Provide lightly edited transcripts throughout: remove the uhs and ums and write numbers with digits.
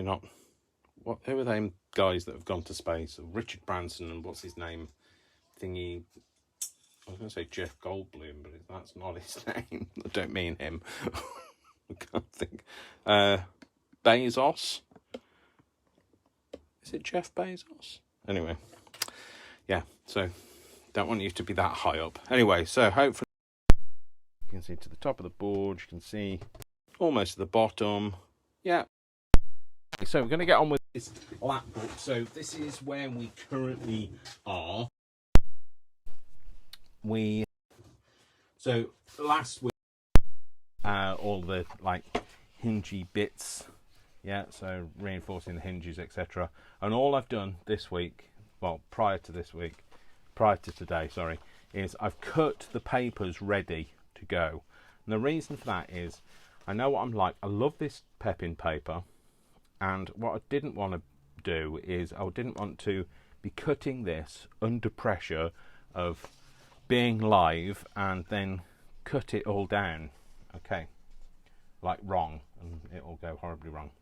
You're not. What? Who are them guys that have gone to space? Richard Branson and what's his name? Thingy. I was going to say Jeff Goldblum, but that's not his name. I don't mean him. I can't think. Bezos. Is it Jeff Bezos? Anyway, yeah. So don't want you to be that high up. Anyway, so hopefully you can see to the top of the board. You can see almost to the bottom. Yeah. So we're going to get on with this lap book. So this is where we currently are. So last week, all the like hingy bits, yeah. So reinforcing the hinges, etc. And all I've done this week, well, prior to today, sorry, is I've cut the papers ready to go. And the reason for that is I know what I'm like. I love this Pepin paper. And what I didn't want to do is I didn't want to be cutting this under pressure of being live and then cut it all down. Okay. Like wrong. And it will go horribly wrong.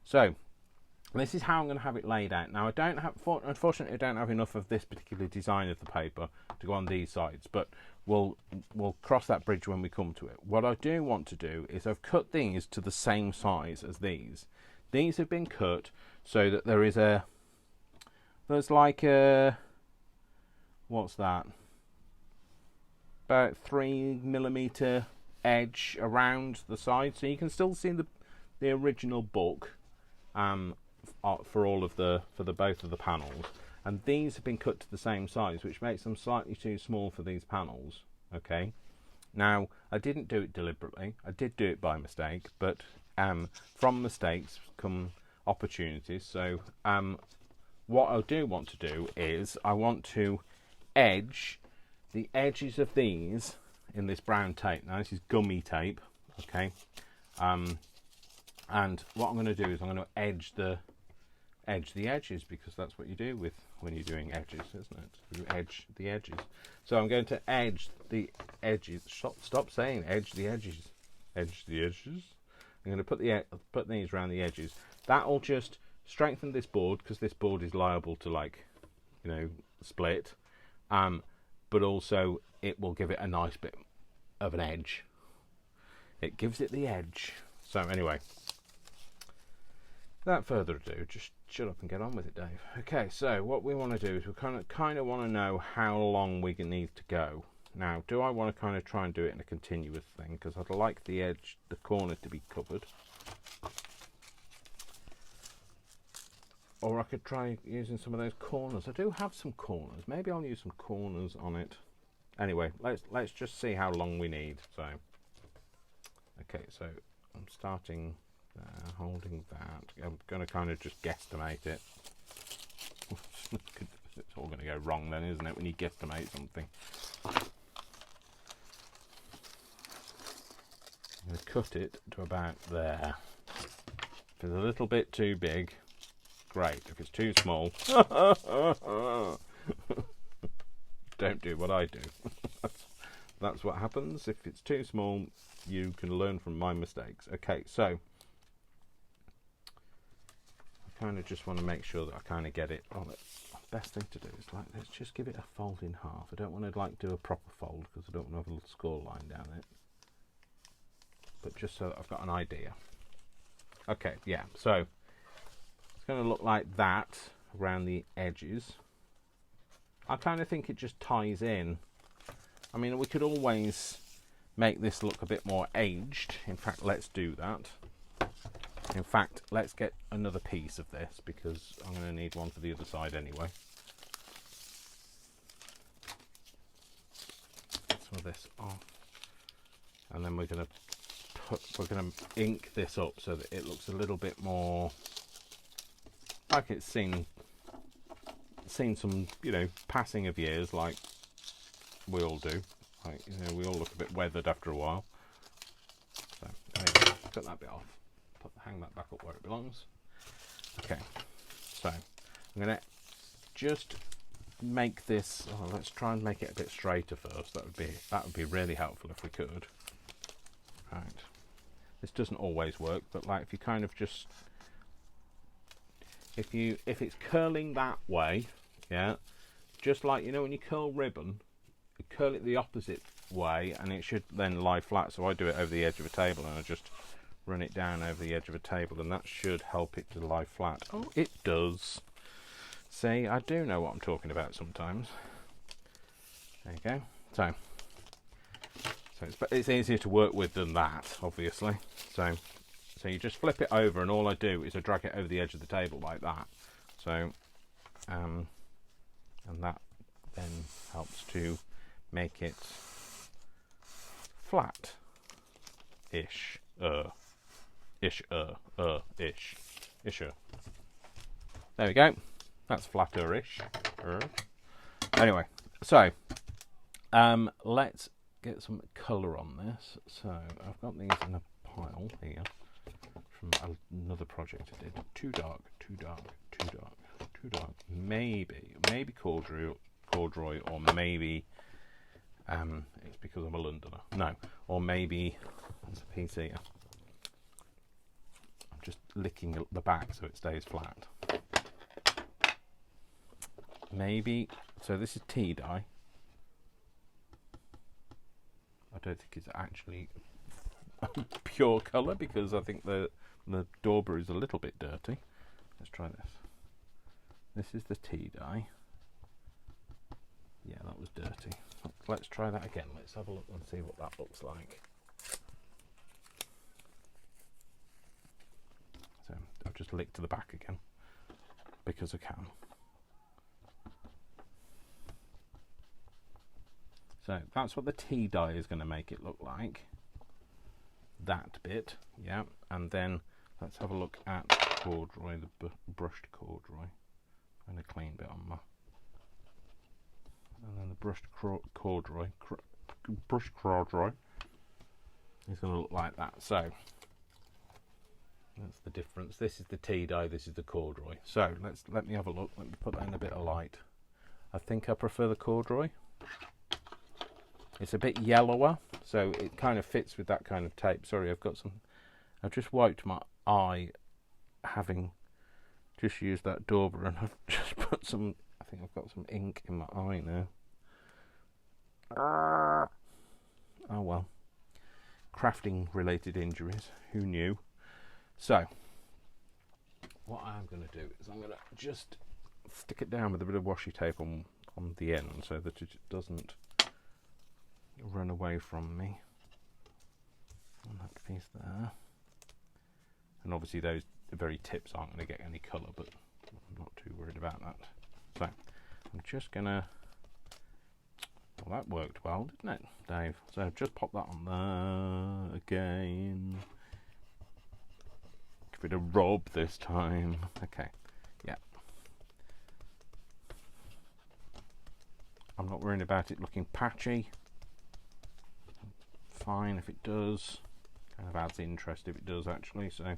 So, this is how I'm going to have it laid out. Now, unfortunately, I don't have enough of this particular design of the paper to go on these sides. But we'll cross that bridge when we come to it. What I do want to do is I've cut these to the same size as these. These have been cut so that there's like a, what's that? About 3mm edge around the side, so you can still see the original book for both of the panels. And these have been cut to the same size, which makes them slightly too small for these panels. Okay. Now I didn't do it deliberately. I did do it by mistake, but from mistakes come opportunities. So what I do want to do is I want to edge the edges of these in this brown tape. Now this is gummy tape, okay, and what I'm going to do is I'm going to edge the edges, because that's what you do when you're doing edges, isn't it? You edge the edges. So I'm going to edge the edges. Stop saying edge the edges. Edge the edges. I'm going to put these around the edges. That'll just strengthen this board, because this board is liable to split. But also it will give it a nice bit of an edge. It gives it the edge. So anyway, without further ado, just shut up and get on with it, Dave. Okay, so what we want to do is we kind of want to know how long we need to go. Now, do I want to kind of try and do it in a continuous thing? Because I'd like the corner to be covered. Or I could try using some of those corners. I do have some corners. Maybe I'll use some corners on it. Anyway, let's just see how long we need. So, okay, so I'm starting there, holding that. I'm going to kind of just guesstimate it. It's all going to go wrong then, isn't it, when you guesstimate something? I'm going to cut it to about there. If it's a little bit too big, great. If it's too small, don't do what I do. That's what happens. If it's too small, you can learn from my mistakes. Okay, so I kind of just want to make sure that I kind of get it. Oh, the best thing to do is let's just give it a fold in half. I don't want to do a proper fold, because I don't want to have a little score line down it. But just so that I've got an idea. Okay, yeah, so it's going to look like that around the edges. I kind of think it just ties in. I mean, we could always make this look a bit more aged. In fact, let's do that. In fact, let's get another piece of this, because I'm going to need one for the other side anyway. Some of this off. And then we're going to ink this up so that it looks a little bit more like it's seen some, passing of years, like we all do. Like, we all look a bit weathered after a while. So anyway, cut that bit off. Hang that back up where it belongs. Okay, so I'm going to just make this. Oh, let's try and make it a bit straighter first. That would be really helpful if we could. Right. This doesn't always work, but like if you kind of just if it's curling that way, yeah, just like, you know, when you curl ribbon, you curl it the opposite way and it should then lie flat. So I do it over the edge of a table and I just run it down over the edge of a table, and that should help it to lie flat. Oh, it does. See, I do know what I'm talking about sometimes. There you go. So it's easier to work with than that, obviously. So you just flip it over, and all I do is I drag it over the edge of the table like that. So, and that then helps to make it flat-ish. Isher. There we go. That's flatter-ish. Anyway, so let's get some colour on this. So I've got these in a pile here from another project I did. Too dark. Maybe corduroy, or maybe it's because I'm a Londoner. No, or maybe there's a piece here. I'm just licking the back so it stays flat. Maybe, so this is tea dye. I don't think it's actually pure colour, because I think the dauber is a little bit dirty. Let's try this. This is the tea dye. Yeah, that was dirty. Let's try that again. Let's have a look and see what that looks like. So I've just licked to the back again because I can. So that's what the tea dye is going to make it look like. That bit, yeah. And then let's have a look at corduroy, the brushed corduroy. And a clean bit on my. And then the brushed corduroy is going to look like that. So that's the difference. This is the tea dye. This is the corduroy. So let me have a look. Let me put that in a bit of light. I think I prefer the corduroy. It's a bit yellower, so it kind of fits with that kind of tape. Sorry, I've just wiped my eye, having just used that dauber, and I've just put some, I think I've got some ink in my eye now. Oh well. Crafting related injuries, who knew? So, what I'm going to do is I'm going to just stick it down with a bit of washi tape on the end so that it doesn't run away from me on that piece there. And obviously those very tips aren't going to get any colour, but I'm not too worried about that. So I'm just going to, well, that worked well, didn't it, Dave? So just pop that on there again. Give it a rub this time. Okay, yeah. I'm not worried about it looking patchy. Fine if it does. Kind of adds interest if it does, actually. So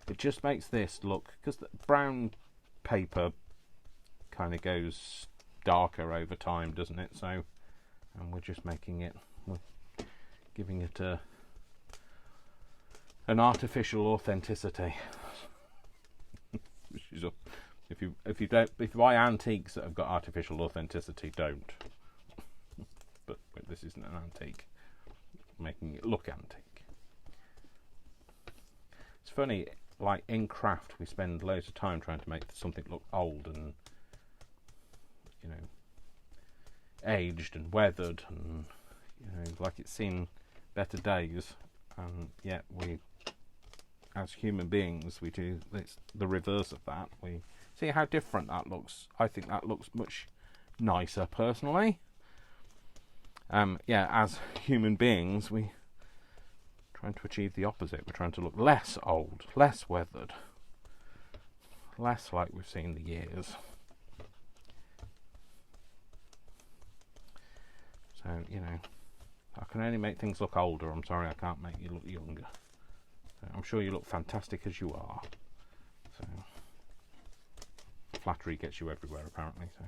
it just makes this look, because the brown paper kind of goes darker over time, doesn't it? So, and we're just making it, we're giving it an artificial authenticity. Which is if you buy antiques that have got artificial authenticity, don't. But this isn't an antique, making it look antique. It's funny, like in craft we spend loads of time trying to make something look old and, you know, aged and weathered and, you know, like it's seen better days, and yet we, as human beings, we do the reverse of that. We see how different that looks. I think that looks much nicer personally. Yeah, as human beings, we're trying to achieve the opposite. We're trying to look less old, less weathered, less like we've seen the years. So, you know, I can only make things look older. I'm sorry, I can't make you look younger. So I'm sure you look fantastic as you are. So, flattery gets you everywhere, apparently. So,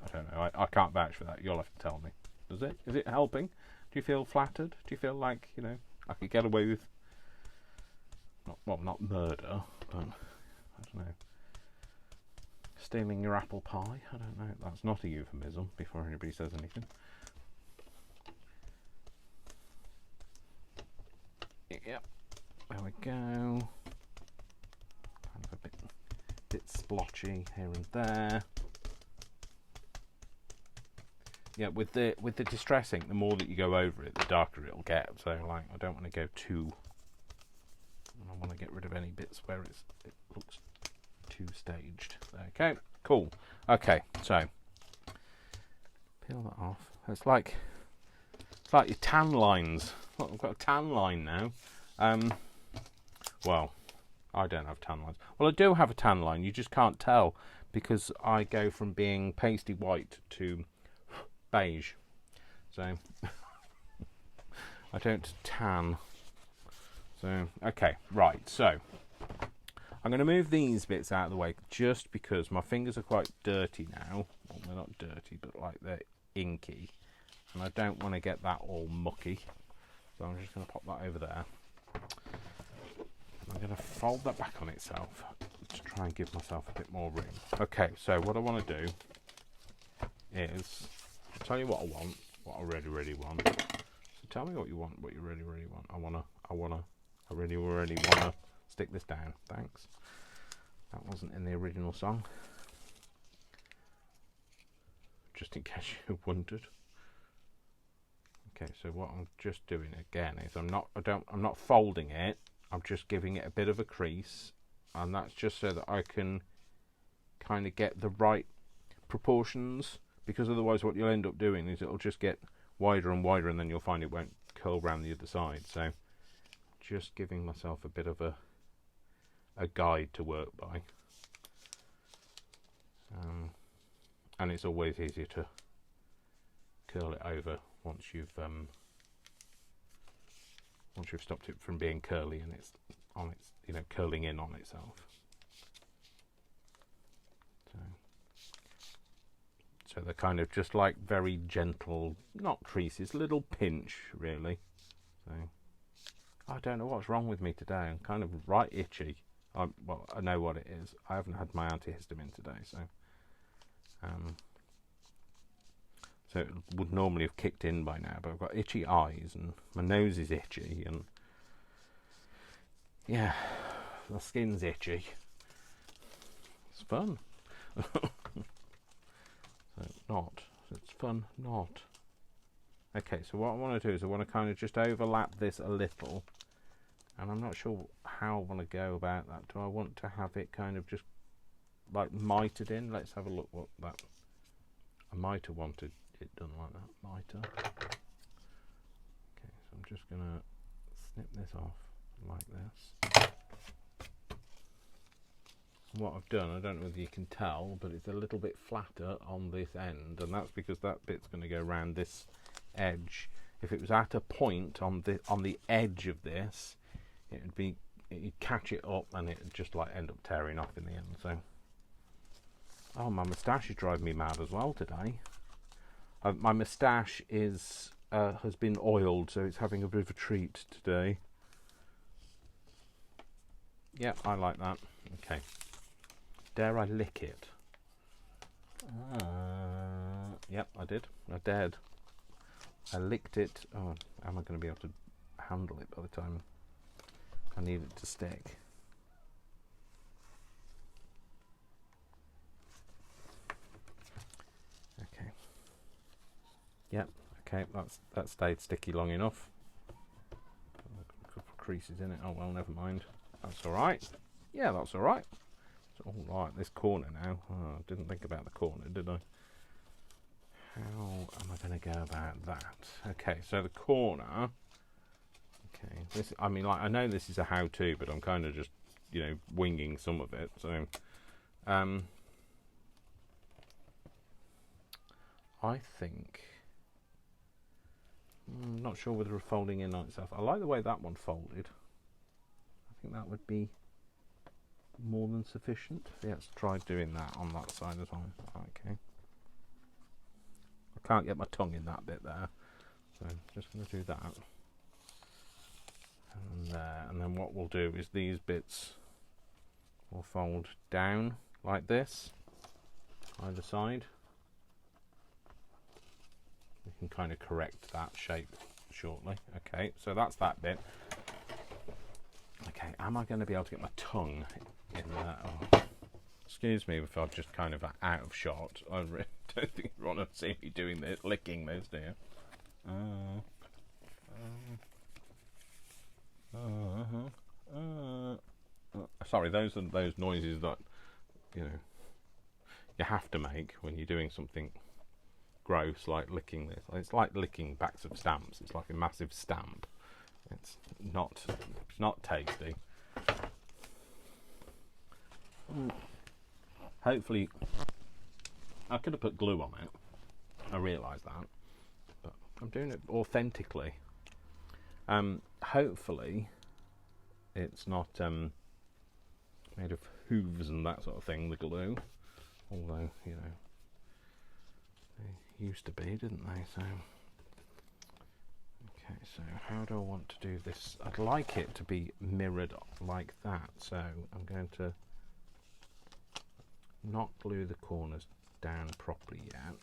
I don't know. I can't vouch for that. You'll have to tell me. Does it? Is it helping? Do you feel flattered? Do you feel like, you know, I could get away with not murder, but I don't know. Stealing your apple pie? I don't know. That's not a euphemism, before anybody says anything. Yep. There we go. Kind of a bit splotchy here and there. Yeah, with the distress ink, the more that you go over it, the darker it'll get. So, like, I don't want to go too. I want to get rid of any bits where it looks too staged. Okay, cool. Okay, so peel that off. It's like your tan lines. Look, I've got a tan line now. Well, I don't have tan lines. Well, I do have a tan line. You just can't tell because I go from being pasty white to beige. So I don't tan. So, okay, right. So I'm going to move these bits out of the way just because my fingers are quite dirty now. Well, they're not dirty, but like they're inky. And I don't want to get that all mucky. So I'm just going to pop that over there. I'm going to fold that back on itself to try and give myself a bit more room. Okay, so what I want to do is tell you what I want, what I really, really want. So tell me what you want, what you really, really want. I really, really want to stick this down. Thanks. That wasn't in the original song. Just in case you wondered. Okay, so what I'm just doing again is I'm not folding it. I'm just giving it a bit of a crease, and that's just so that I can kind of get the right proportions, because otherwise what you'll end up doing is it'll just get wider and wider, and then you'll find it won't curl around the other side. So just giving myself a bit of a guide to work by, and it's always easier to curl it over once you've stopped it from being curly and it's on its, curling in on itself. So they're kind of just like very gentle, not creases, little pinch really. So I don't know what's wrong with me today. I'm kind of right itchy. Well, I know what it is. I haven't had my antihistamine today, so it would normally have kicked in by now, but I've got itchy eyes and my nose is itchy, and yeah, the skin's itchy. It's fun. It's fun not. Okay, so what I want to do is I want to kind of just overlap this a little, and I'm not sure how I want to go about that. Do I want to have it kind of just like mitered in? Let's have a look what that. I might have wanted it done like that, mitre. Okay, so I'm just going to snip this off like this. What I've done, I don't know whether you can tell, but it's a little bit flatter on this end, and that's because that bit's going to go around this edge. If it was at a point on the edge of this, you'd catch it up and it'd just like end up tearing off in the end. So, oh, my moustache is driving me mad as well today. My moustache has been oiled, so it's having a bit of a treat today. Yeah, I like that. Okay. Dare I lick it? Yep, I did. I dared. I licked it. Oh, am I going to be able to handle it by the time I need it to stick? Okay. Yep. Okay, that stayed sticky long enough. A couple of creases in it. Oh well, never mind. That's all right. Yeah, that's all right. It's all right. This corner now. Oh, I didn't think about the corner, did I? How am I going to go about that? Okay, so the corner. Okay, this. I mean, like, I know this is a how-to, but I'm kind of just, winging some of it. So, I think. I'm not sure whether folding in on itself. I like the way that one folded. I think that would be more than sufficient. Yeah, let's try doing that on that side as well. Okay. I can't get my tongue in that bit there, so I'm just going to do that. And there. and then what we'll do is these bits will fold down like this, either side. We can kind of correct that shape shortly. Okay, so that's that bit. Okay, am I going to be able to get my tongue in there? Oh, excuse me if I'm just kind of out of shot. I really don't think you want to see me doing this, licking this, do you? Sorry, those are those noises that, you know, you have to make when you're doing something gross like licking this. It's like licking backs of stamps. It's like a massive stamp. It's not tasty. Hopefully, I could have put glue on it. I realise that, but I'm doing it authentically. Hopefully, it's not made of hooves and that sort of thing. The glue, although you know they used to be, didn't they? So. Okay, so how do I want to do this? I'd like it to be mirrored like that, so I'm going to not glue the corners down properly yet.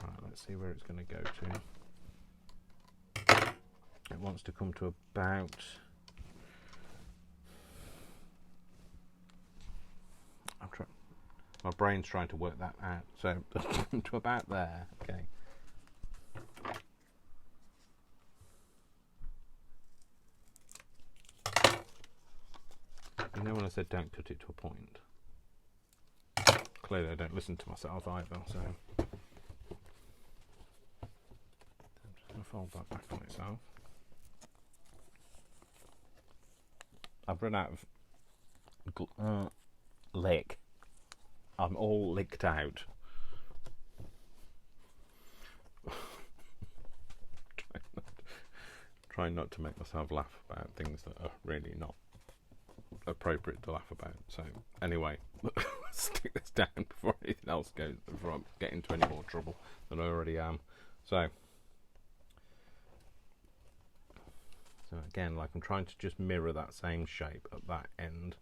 Right, let's see where it's going to go to. It wants to come to about my brain's trying to work that out, so to about there. Okay. You know when I said don't cut it to a point? Clearly I don't listen to myself either, so I'm just going to fold that back on itself. I've run out of lick. I'm all licked out. Trying not to make myself laugh about things that are really not appropriate to laugh about. So anyway, stick this down before anything else goes, before I get into any more trouble than I already am. So again, like I'm trying to just mirror that same shape at that end,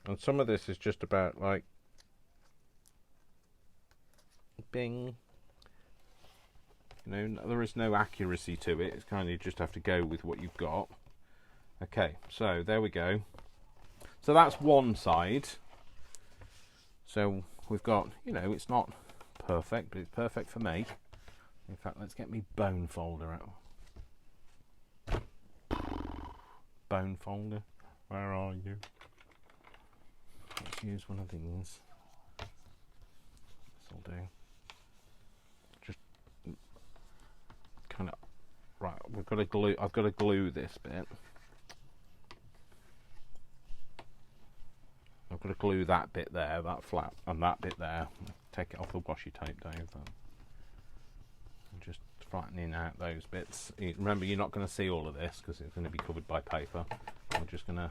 and some of this is just about like bing, you know, there is no accuracy to it. It's kind of, you just have to go with what you've got. Okay, so there we go. So that's one side. So we've got, you know, it's not perfect, but it's perfect for me. In fact, let's get me bone folder out. Bone folder, where are you? Let's use one of these. This'll do. Just kind of, right, we've got to glue, I've got to glue this bit. I've got to glue that bit there, that flap, and that bit there. Take it off the washi tape, Dave. Just flattening out those bits. Remember, you're not going to see all of this because it's going to be covered by paper. I'm just going to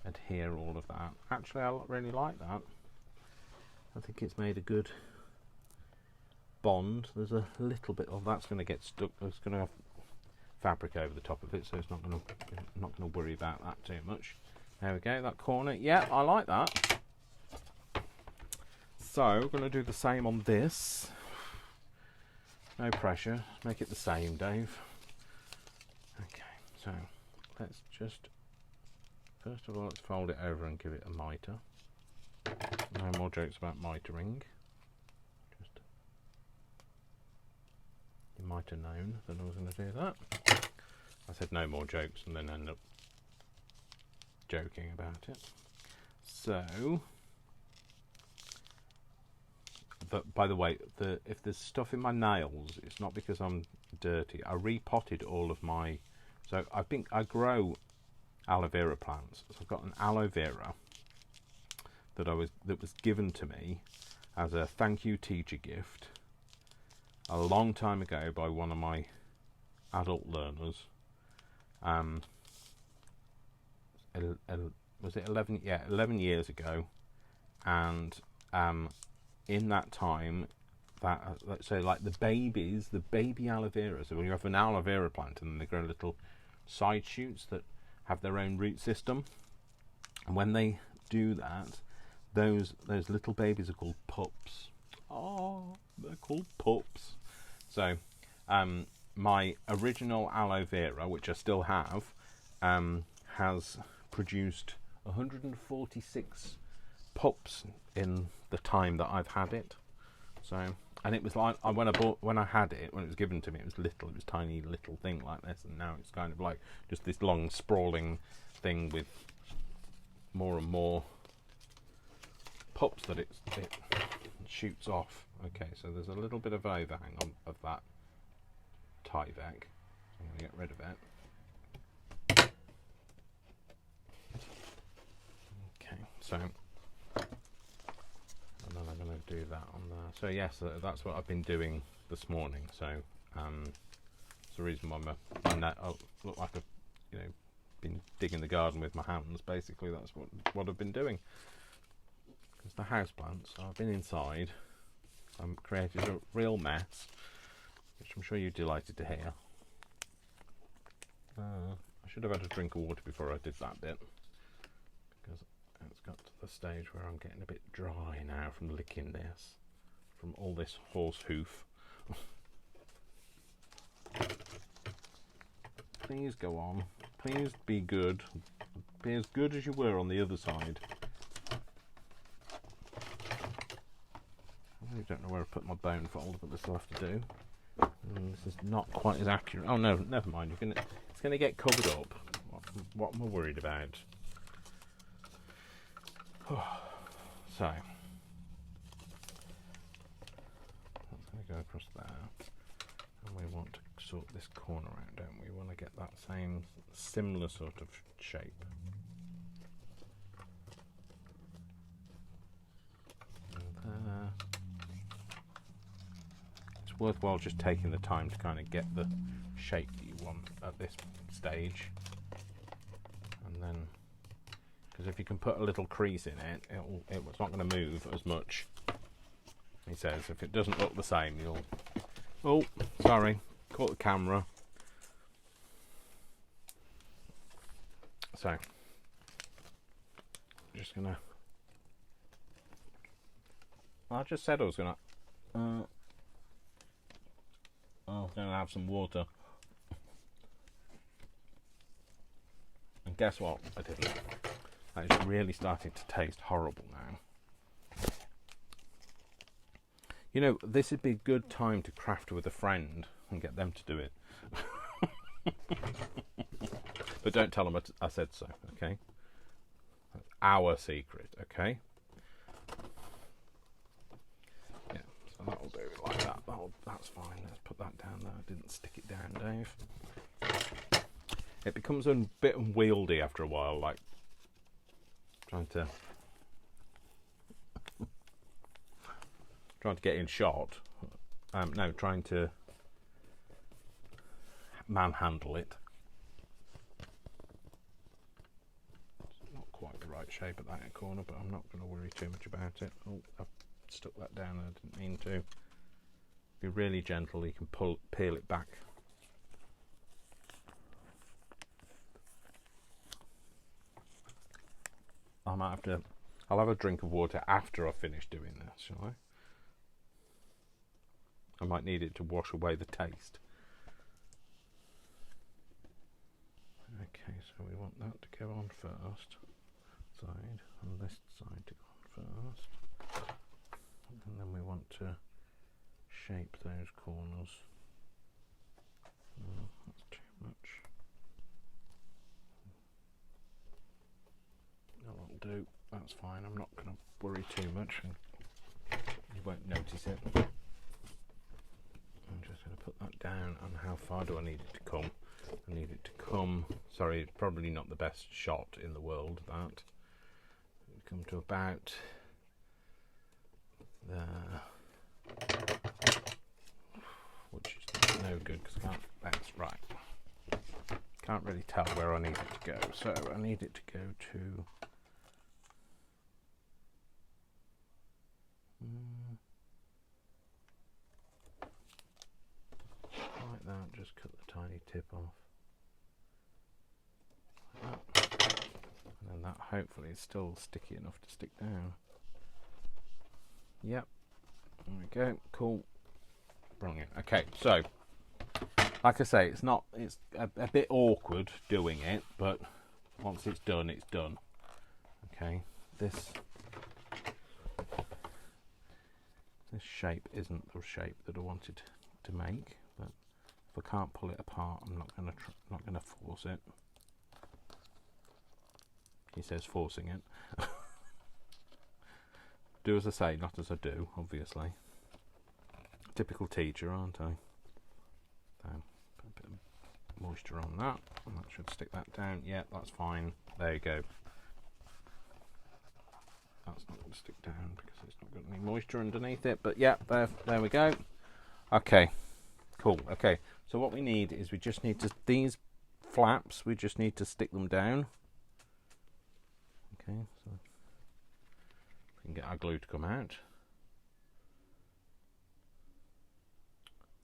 adhere all of that. Actually, I really like that. I think it's made a good bond. There's a little bit of that's going to get stuck. It's going to have fabric over the top of it, so it's not going to worry about that too much. There we go, that corner. Yeah, I like that. So we're going to do the same on this. No pressure. Make it the same, Dave. Okay, so let's just, first of all, let's fold it over and give it a mitre. No more jokes about mitering. Just, you might have known that I was going to do that. I said no more jokes and then end up joking about it. So, by the way, if there's stuff in my nails, it's not because I'm dirty. I repotted all of my, so I grow aloe vera plants. So I've got an aloe vera that was given to me as a thank you teacher gift a long time ago by one of my adult learners. Was it 11? Yeah, 11 years ago, and in that time, that let's say like the baby aloe vera. So when you have an aloe vera plant, and they grow little side shoots that have their own root system, and when they do that, those little babies are called pups. Oh, they're called pups. So my original aloe vera, which I still have, has produced 146 pups in the time that I've had it. So, and it was like when I had it, when it was given to me, it was little, it was tiny little thing like this, and now it's kind of like just this long sprawling thing with more and more pups that it shoots off. Okay, so there's a little bit of overhang of that Tyvek. I'm going to get rid of it. Okay, so and then I'm going to do that on there. So yes, that's what I've been doing this morning. So it's the reason why my net look like I've been digging the garden with my hands. Basically, that's what I've been doing. Because the houseplants, I've been inside. I'm created a real mess, which I'm sure you're delighted to hear. I should have had a drink of water before I did that bit, because it's got to the stage where I'm getting a bit dry now from licking this, from all this horse hoof. Please go on. Please be good. Be as good as you were on the other side. I really don't know where I put my bone folder, but this will have to do. This is not quite as accurate. Oh no, never mind. It's going to get covered up. What am I worried about? So that's going to go across there, and we want to sort this corner out, don't we? We want to get that same similar sort of shape. And there. It's worthwhile just taking the time to kind of get the shape that you want at this stage, and then, because if you can put a little crease in it, it's not going to move as much. He says if it doesn't look the same, you'll... Oh, sorry, caught the camera. So, I'm just gonna... I just said I was gonna... I was gonna have some water. And guess what? I didn't. It's really starting to taste horrible now. You know, this would be a good time to craft with a friend and get them to do it. But don't tell them I said so, okay? That's our secret, okay? Yeah, so that'll do it like that. That's fine. Let's put that down there. I didn't stick it down, Dave. It becomes a bit unwieldy after a while, like trying to get in shot. No, trying to manhandle it. It's not quite the right shape at that corner, but I'm not going to worry too much about it. Oh, I've stuck that down and I didn't mean to. Be really gentle, you can peel it back. I'll have a drink of water after I've finished doing this, shall I? I might need it to wash away the taste. Okay, so we want that to go on first. Side, and this side to go on first. And then we want to shape those corners. Oh, that's too much. That'll do. That's fine. I'm not going to worry too much. You won't notice it. I'm just going to put that down. And how far do I need it to come? I need it to come. Sorry, it's probably not the best shot in the world. That come to about there, which is no good because I can't. That's right. Can't really tell where I need it to go. So I need it to go to. Like that, just cut the tiny tip off. Like that hopefully is still sticky enough to stick down. Yep. There we go. Cool. Brilliant. Okay, so like I say, it's a bit awkward doing it, but once it's done, it's done. Okay, this shape isn't the shape that I wanted to make, but if I can't pull it apart, I'm not gonna force it. He says forcing it. Do as I say, not as I do, obviously. Typical teacher, aren't I? So, put a bit of moisture on that, and that should stick that down. Yeah, that's fine. There you go. That's not going to stick down because it's not got any moisture underneath it. But yeah, there we go. Okay, cool. Okay, so what we need is we just need to, these flaps, we just need to stick them down. Okay, so we can get our glue to come out.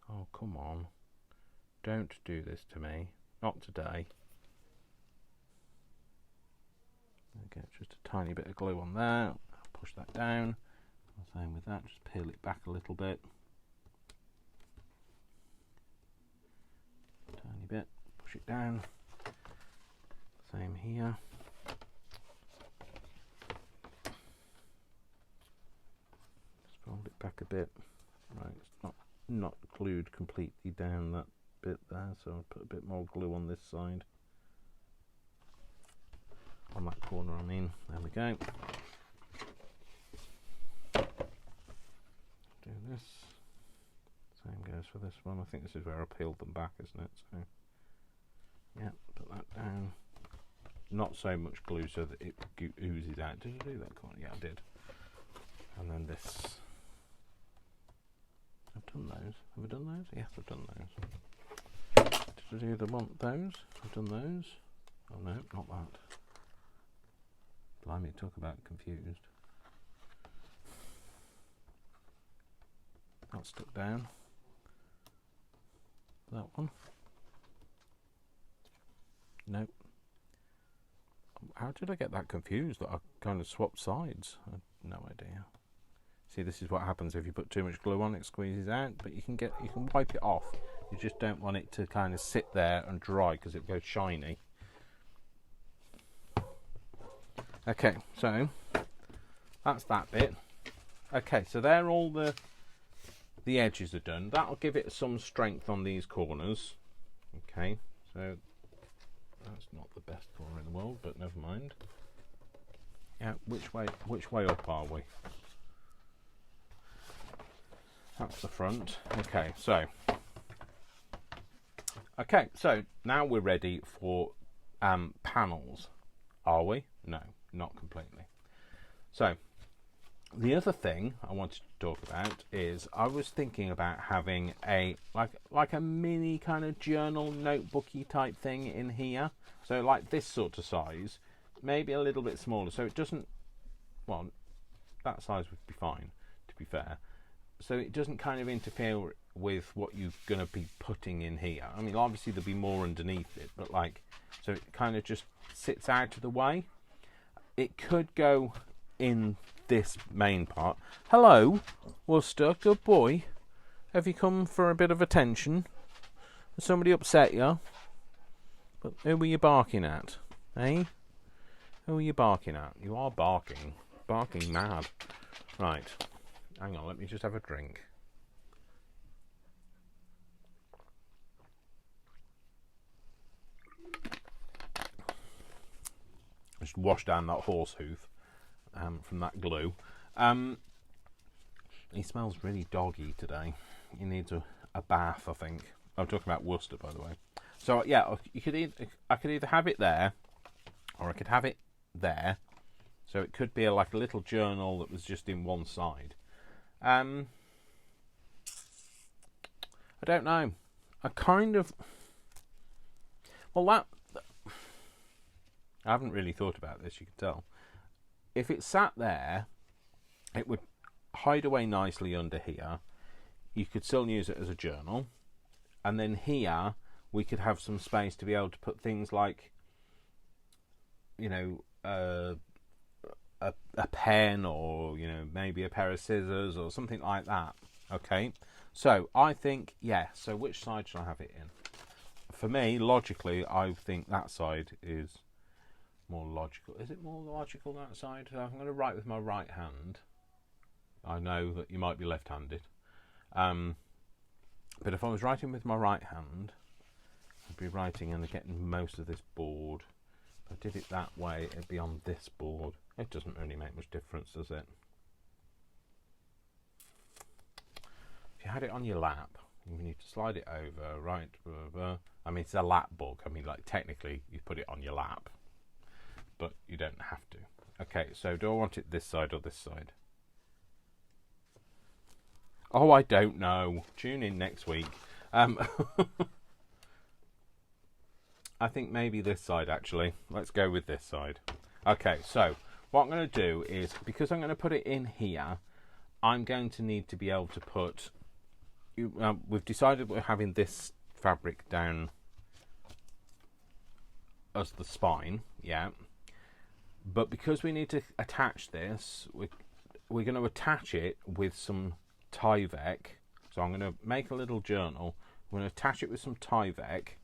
Oh, come on. Don't do this to me. Not today. Okay, just a tiny bit of glue on there. Push that down. Same with that, just peel it back a little bit. Tiny bit, push it down. Same here. Just fold it back a bit. Right, it's not glued completely down that bit there, so I'll put a bit more glue on this side. On that corner, I mean. There we go. Do this. Same goes for this one. I think this is where I peeled them back, isn't it? So, yeah, put that down. Not so much glue so that it oozes out. Did I do that corner? Yeah, I did. And then this. I've done those. Have I done those? Yes, I've done those. Did I do those? I've done those. Oh no, not that. Blimey, talk about confused. That's stuck down. That one. Nope. How did I get that confused that I kind of swapped sides? I have no idea. See, this is what happens if you put too much glue on, it squeezes out, but you can wipe it off. You just don't want it to kind of sit there and dry because it goes shiny. Okay, so that's that bit. Okay, so there all the edges are done. That'll give it some strength on these corners. Okay, so that's not the best corner in the world, but never mind. Yeah, which way up are we? That's the front. Okay, so now we're ready for panels. Are we? No, not completely. So the other thing I wanted to talk about is I was thinking about having a like a mini kind of journal notebooky type thing in here. So like this sort of size, maybe a little bit smaller, so it doesn't, well, that size would be fine, to be fair. So it doesn't kind of interfere with what you're going to be putting in here. I mean, obviously there'll be more underneath it, but like, so it kind of just sits out of the way. It could go in this main part. Hello, Worcester, good boy. Have you come for a bit of attention? Has somebody upset you? But who were you barking at? Eh? Who are you barking at? You are barking. Barking mad. Right. Hang on, let me just have a drink. Just wash down that horse hoof from that glue. He smells really doggy today. He needs a bath, I think. I'm talking about Worcester, by the way. So yeah, I could either have it there, or I could have it there. So it could be like a little journal that was just in one side. I don't know. I kind of... Well, I haven't really thought about this, you can tell. If it sat there, it would hide away nicely under here. You could still use it as a journal. And then here, we could have some space to be able to put things like, you know, a pen, or maybe a pair of scissors or something like that. Okay, so I think so which side should I have it in? For me, logically, I think that side is more logical. Is it more logical that side? I'm going to write with my right hand. I know that you might be left-handed, but if I was writing with my right hand, I'd be writing and getting most of this board. If I did it that way, it'd be on this board. It doesn't really make much difference, does it? If you had it on your lap, you need to slide it over, right? Blah, blah, blah. I mean, it's a lap book. I mean, like, technically, you put it on your lap, but you don't have to. Okay, so do I want it this side or this side? Oh, I don't know. Tune in next week. I think maybe this side, actually. Let's go with this side. Okay, so what I'm going to do is, because I'm going to put it in here, I'm going to need to be able to put... we've decided we're having this fabric down as the spine, yeah. But because we need to attach this, we're going to attach it with some Tyvek. So I'm going to make a little journal. I'm going to attach it with some Tyvek,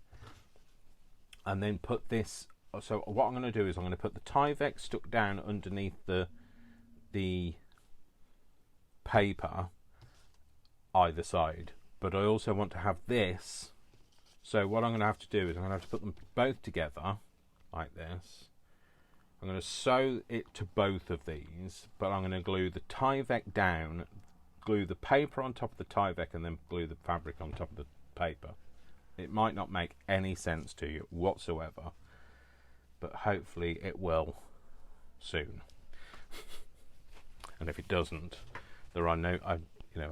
and then put this. So what I'm going to do is I'm going to put the Tyvek stuck down underneath the paper either side. But I also want to have this. So what I'm going to have to do is I'm going to have to put them both together like this. I'm going to sew it to both of these, but I'm going to glue the Tyvek down, glue the paper on top of the Tyvek, and then glue the fabric on top of the paper. It might not make any sense to you whatsoever, but hopefully it will soon. And if it doesn't, there are no, I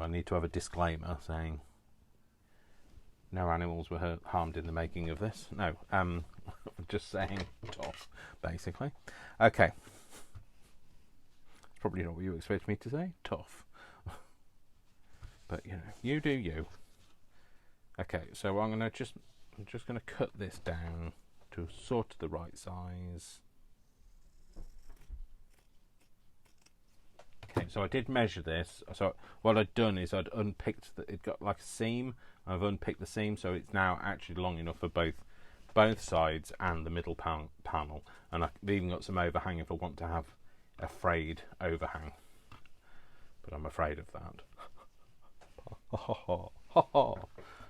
need to have a disclaimer saying no animals were harmed in the making of this. No, I'm just saying tough, basically. Okay. Probably not what you expect me to say. Tough. But you do you. Okay, so I'm just going to cut this down to sort of the right size. Okay, so I did measure this. So what I'd done is I'd unpicked it got like a seam. I've unpicked the seam, so it's now actually long enough for both sides and the middle panel. And I've even got some overhang if I want to have a frayed overhang. But I'm afraid of that.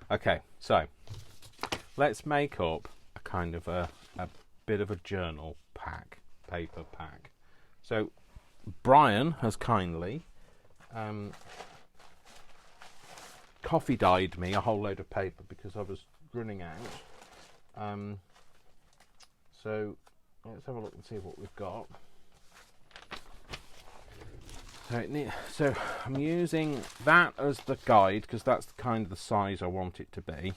Okay, so let's make up a kind of a bit of a journal pack, paper pack. So Brian has kindly coffee dyed me a whole load of paper because I was running out. So let's have a look and see what we've got. So I'm using that as the guide because that's kind of the size I want it to be.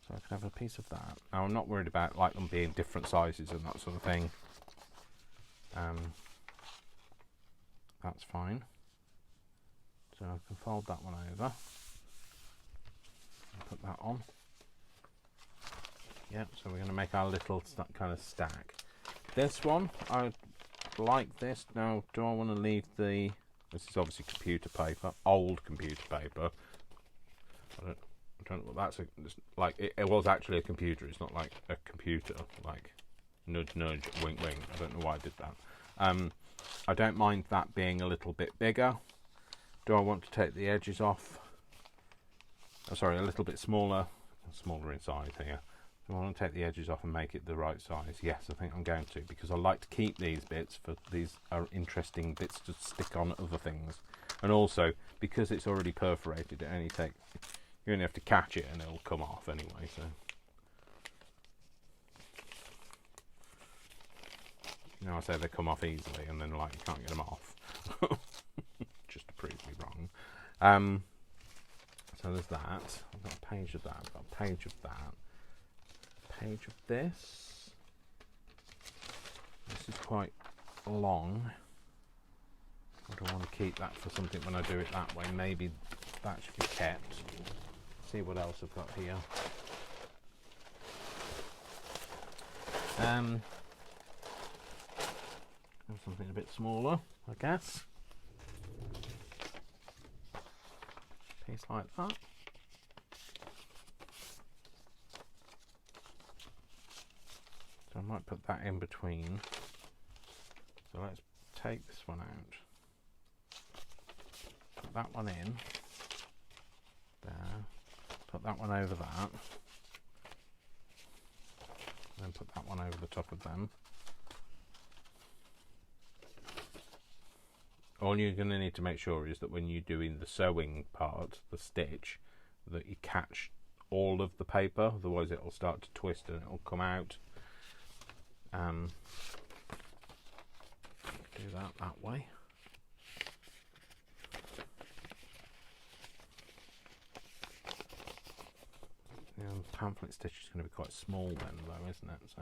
So I can have a piece of that. Now I'm not worried about like them being different sizes and that sort of thing. That's fine. So I can fold that one over. Put that on. Yep, so we're going to make our little kind of stack. This one, I like this. Now, do I want to leave this is obviously computer paper, old computer paper. I don't know what that's like. It was actually a computer. It's not like a computer, like nudge, nudge, wink, wink. I don't know why I did that. I don't mind that being a little bit bigger. Do I want to take the edges off? Oh, sorry, a little bit smaller in size here. Do I want to take the edges off and make it the right size? Yes, I think I'm going to, because I like to keep these bits, for these are interesting bits to stick on other things. And also, because it's already perforated, you only have to catch it and it'll come off anyway, so. I say they come off easily and then like you can't get them off. Just to prove me wrong. So there's that. I've got a page of that. I've got a page of that. Page of this. This is quite long. I don't want to keep that for something when I do it that way. Maybe that should be kept. See what else I've got here. And something a bit smaller, I guess. Piece like that. So I might put that in between. So let's take this one out. Put that one in. There. Put that one over that. Then put that one over the top of them. All you're going to need to make sure is that when you're doing the sewing part, the stitch, that you catch all of the paper, otherwise it will start to twist and it will come out. Do that way. The pamphlet stitch is going to be quite small then though, isn't it? So,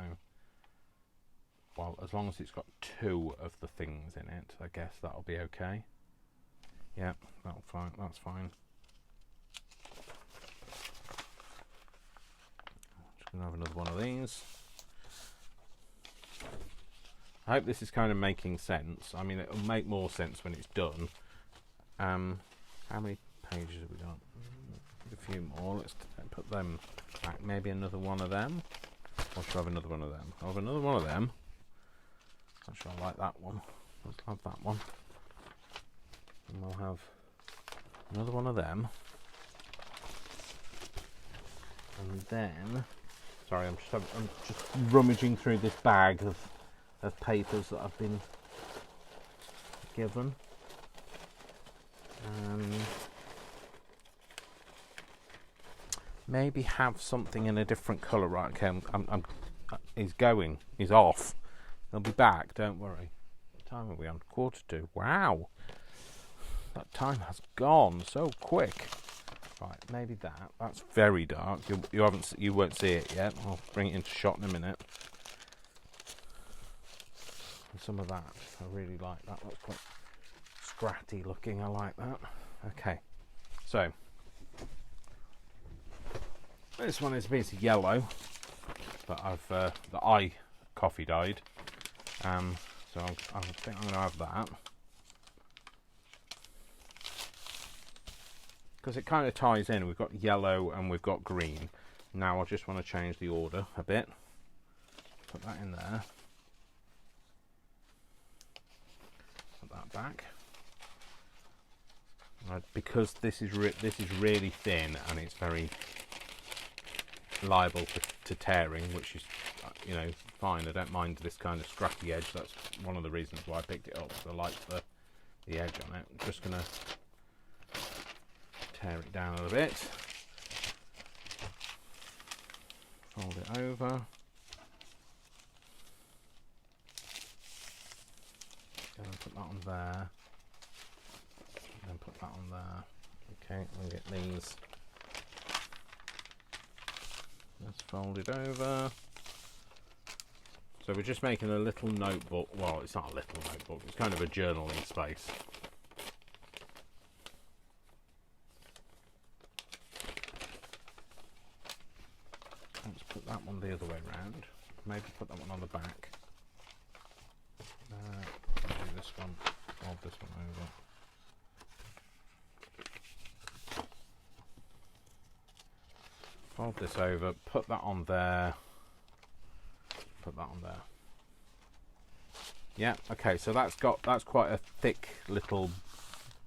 well, as long as it's got two of the things in it, I guess that'll be okay. Yeah, that's fine. Just going to have another one of these. I hope this is kind of making sense. I mean, it'll make more sense when it's done. How many pages have we got? A few more. Let's put them back. Maybe another one of them. Or should I have another one of them? I'll have another one of them. Actually, I like that one. Let's have that one. And we'll have another one of them. And then... Sorry, I'm just rummaging through this bag of papers that I've been given. Maybe have something in a different colour. Right, okay, he's off. He'll be back, don't worry. What time are we on? 1:45. Wow, that time has gone so quick. Right, maybe that's very dark. You won't see it yet. I'll bring it into shot in a minute. And some of that, I really like that. That's quite scratty looking. I like that. Okay, so this one is a piece of yellow, but that I coffee dyed. So I think I'm going to have that because it kind of ties in. We've got yellow and we've got green. Now I just want to change the order a bit. Put that in there. Put that back. Because this is really thin and it's very liable to tearing, which is fine. I don't mind this kind of scrappy edge. That's one of the reasons why I picked it up. I like the edge on it. I'm just gonna tear it down a little bit, fold it over, and put that on there, and then put that on there. Okay, I'll get these. Let's fold it over. So we're just making a little notebook. Well, it's not a little notebook. It's kind of a journaling space. Let's put that one the other way around. Maybe put that one on the back. Do this one. Fold this one over. Fold this over. Put that on there. Put that on there. Yeah, okay, so that's quite a thick little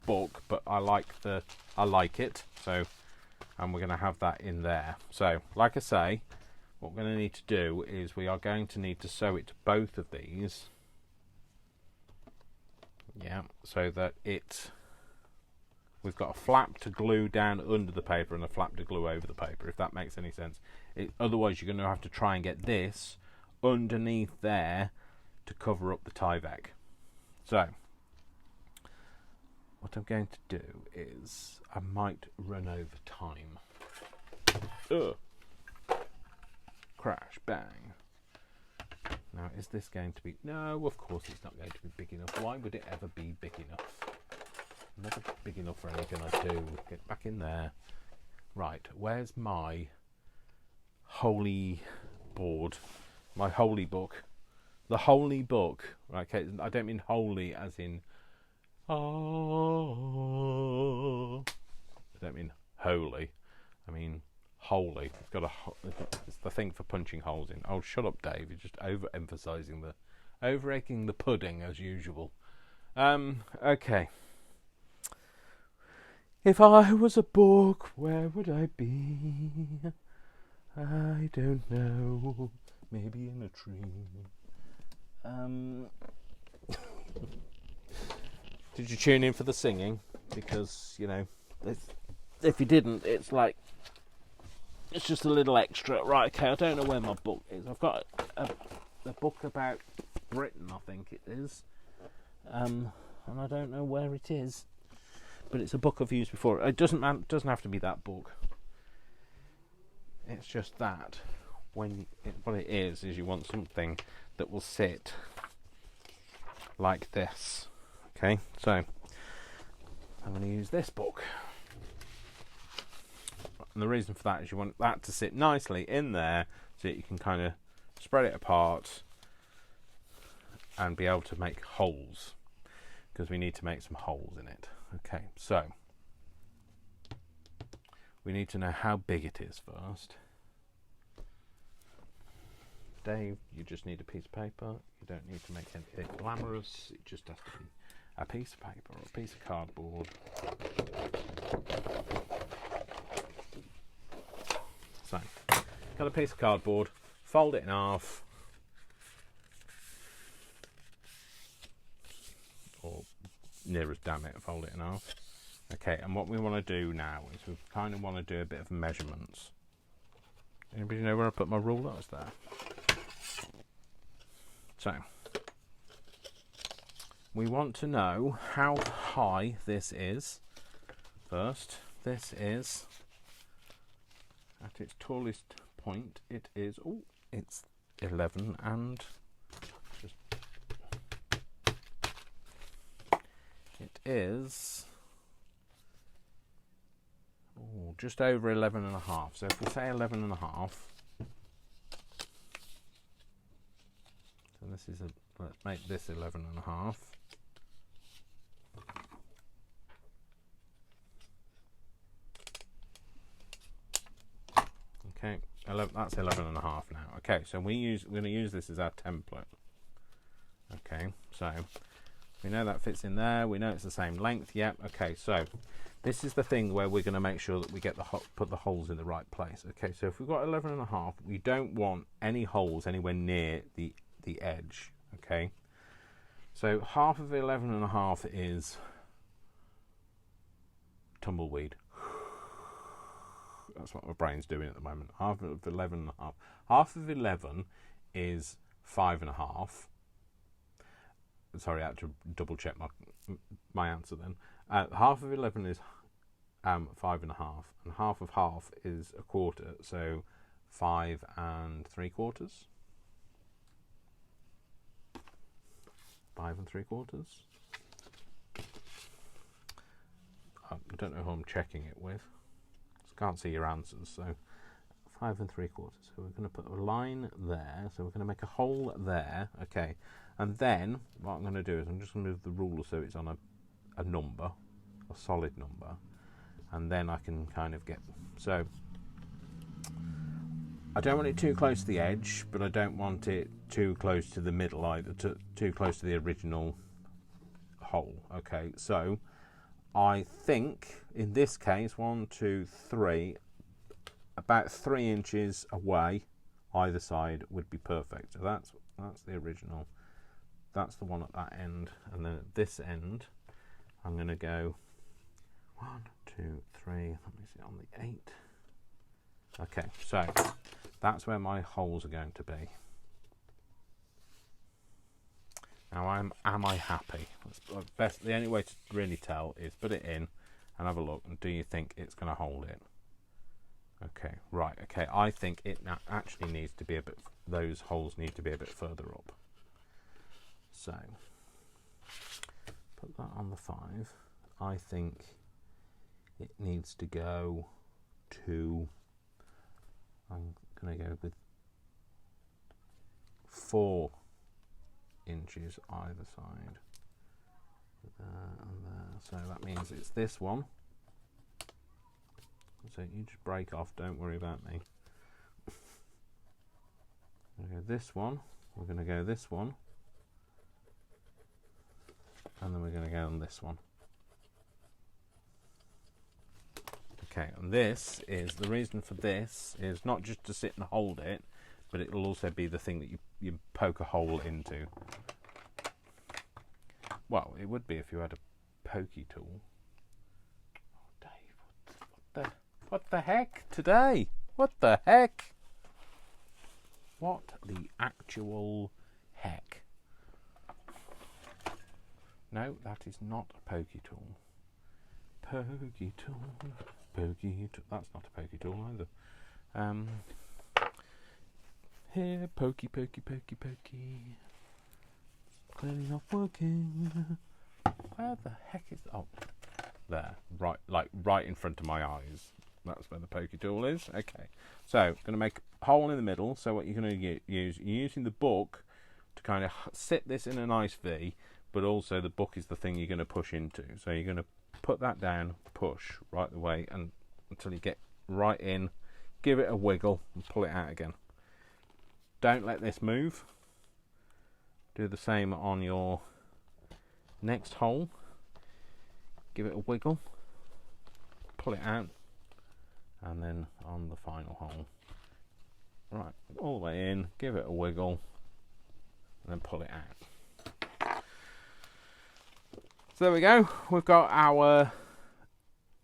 book, but I like it. So, and we're going to have that in there. So, like I say, what we're going to need to do is we are going to need to sew it to both of these. Yeah, so that we've got a flap to glue down under the paper and a flap to glue over the paper, if that makes any sense. Otherwise, you're going to have to try and get this underneath there to cover up the Tyvek. So what I'm going to do is I might run over time. Crash, bang. Now is this going to be... No, of course it's not going to be big enough. Why would it ever be big enough? Never big enough for anything I do. Get back in there. Right, where's my holy board? My holy book. the holy book. Right, okay, I don't mean holy as in oh. I don't mean holy. I mean holy. It's the thing for punching holes in. Oh, shut up, Dave. You're just over-egging the pudding as usual. Okay. If I was a book, where would I be? I don't know. Maybe in a tree. Did you tune in for the singing? Because, you know, if you didn't, it's just a little extra. Right, okay, I don't know where my book is. I've got a book about Britain, I think it is. And I don't know where it is. But it's a book I've used before. It doesn't have to be that book. It's just that what it is you want something that will sit like this. Okay, so I'm going to use this book. And the reason for that is you want that to sit nicely in there so that you can kind of spread it apart and be able to make holes, because we need to make some holes in it. Okay, so we need to know how big it is first. Dave, you just need a piece of paper. You don't need to make anything glamorous. It just has to be a piece of paper or a piece of cardboard. So, got a piece of cardboard, fold it in half, or near as damn it, fold it in half. Okay, and what we want to do now is we kind of want to do a bit of measurements. Anybody know where I put my ruler? It's there. So, we want to know how high this is. First, this is at its tallest point. It is, it's 11 and it is just over 11 and a half. So if we say 11 and a half, so this is let's make this 11 and a half. Okay, that's 11 and a half now. Okay, so we're going to use this as our template. Okay, so we know that fits in there. We know it's the same length. Yep. Okay, so this is the thing where we're going to make sure that we get put the holes in the right place. Okay, so if we've got 11 and a half, we don't want any holes anywhere near the edge. Okay, so half of 11 and a half is tumbleweed. That's what my brain's doing at the moment. Half of 11 and a half. Half of 11 is 5 and a half. Sorry, I had to double check my answer then. Half of 11 is 5 and a half, and half of half is a quarter, so 5 3/4. 5 3/4. I don't know who I'm checking it with. Can't see your answers, so 5 3/4. So we're going to put a line there. So we're going to make a hole there. Okay, and then what I'm going to do is I'm just going to move the ruler so it's on a number, a solid number, and then I can kind of get. So I don't want it too close to the edge, but I don't want it too close to the middle either. Too close to the original hole. Okay, so I think in this case 1, 2, 3, about 3 inches away either side would be perfect. So that's the original. That's the one at that end, and then at this end I'm going to go 1, 2, 3. Let me see on the 8. Okay, so that's where my holes are going to be. Now, am I happy? The only way to really tell is put it in and have a look, and do you think it's going to hold it? Okay, right. Okay, I think it actually needs to be those holes need to be a bit further up. So, put that on the 5. I think it needs to go to, I'm going to go with 4 inches either side. There and there. So that means it's this one. So you just break off, don't worry about me. We're going to go this one, we're going to go this one, and then we're going to go on this one. Okay, and this is, the reason for this is not just to sit and hold it, but it will also be the thing that you poke a hole into. Well, it would be if you had a pokey tool. Oh, Dave, what the heck today? What the heck? What the actual heck? No, that is not a pokey tool. Pokey tool, pokey tool. That's not a pokey tool either. Here, pokey, pokey, pokey, pokey. Clearly not working. Where the heck is? Oh, there. Right, like right in front of my eyes. That's where the pokey tool is. Okay, so going to make a hole in the middle. So what you're going to use, you're using the book to kind of sit this in a nice V, but also the book is the thing you're going to push into. So you're going to put that down, push right the way, and until you get right in, give it a wiggle, and pull it out again. Don't let this move. Do the same on your next hole. Give it a wiggle, pull it out, and then on the final hole. Right, all the way in, give it a wiggle, and then pull it out. So there we go. We've got our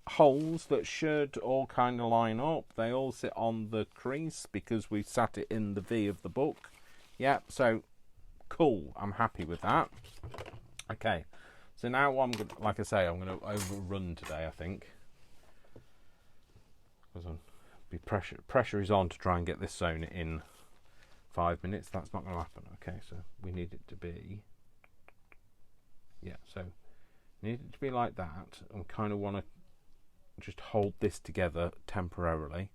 holes that should all kind of line up. They all sit on the crease because we sat it in the V of the book. Yep, so cool. I'm happy with that. Okay, so now what I'm going to, like I say, I'm going to overrun today, I think. Because pressure is on to try and get this sewn in 5 minutes. That's not going to happen. Okay, so we need it to be, yeah, so need it to be like that, and kind of want to just hold this together temporarily.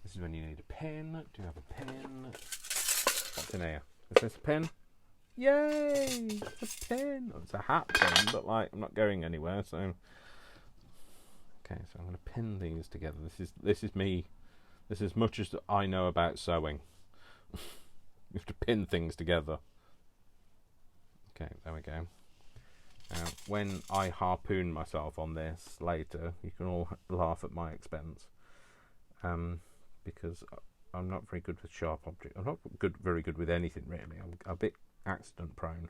This is when you need a pin. Do you have a pin? What's in here? Is this a pin? Yay! It's a pin. Oh, it's a hat pin, but like I'm not going anywhere. So okay, so I'm going to pin these together. This is me. This is as much as I know about sewing. You have to pin things together. Okay, there we go. Now, when I harpoon myself on this later, you can all laugh at my expense, because I'm not very good with sharp objects. I'm not very good with anything really. I'm a bit accident prone.